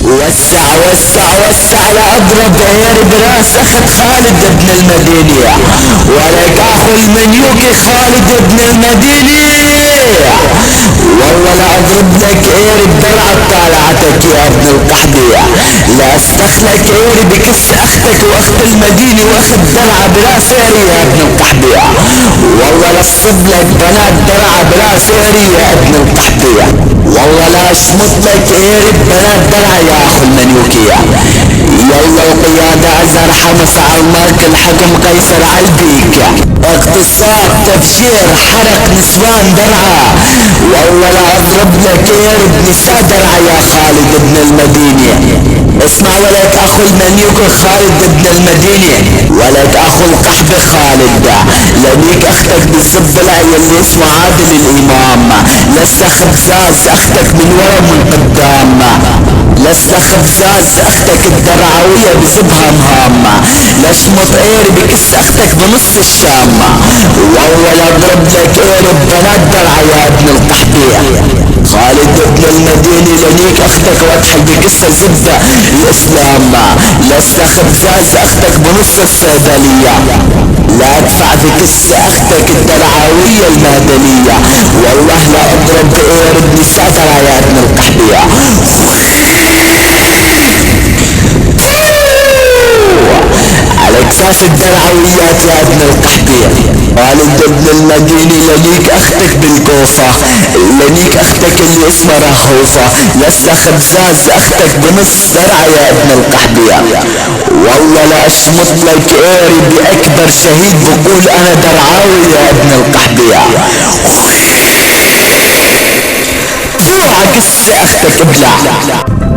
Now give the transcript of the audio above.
وسع وسع وسع لاضرب عير براس اخت خالد ابن المديني، ولك اخو المنيوكي خالد ابن المديني. والله لا اضرب لك عير بدرعة طالعتك يا ابن القحبية، لا استخلك عيري بكس اختك واخت المديني واخت درعة براس عيري يا ابن القحبية. والله لا اصب لك بنات درعة براس عيري يا ابن القحبية. والله لا اشمط لك عيري ببنات درعة يا اخو المنيوكية. يلا القيادة ازهر حمص على المارك الحكم قيصر عالبيك، اقتصاد تفجير حرق نسوان درعة. والله لا اضرب لك عير بنساء درعة يا خالد ابن المديني. اسمع ولك اخو المنيوك خالد ابن المديني، ولك اخو القحب خالد، لبيك اختك بالزبلة اللي اسمه عادل الامام، لسه خبزاز اختك من ورا من قدام، لسه خبزاز اختك الدرعوية بزبها مهامة، لشمط عيري بكس اختك بنص الشام. والله لا اضرب لك عير ببنات درعة يا ابن القحبية. خالد ابن المديني لنيك اختك واضحك بقصة زبدة الاسلام، لسه خبزاز اختك بنص الصيدلية، لا ادفع بقصة اختك الدرعاوية المهدلية. والله لا اضرب بعير بنساء درعة يا ابن القحبية. على اكساس الدرعويات يا ابن القحبية. خالد ابن المديني لنيك اختك بالكوفة، لنيك اختك اللي اسمها راخوفة، لسه خبزاز اختك بنص درعة يا ابن القحبية. والله لا اشمط لك عيري باكبر شهيد بقول انا درعاوي يا ابن القحبية. اوعى قصة اختك ابلع.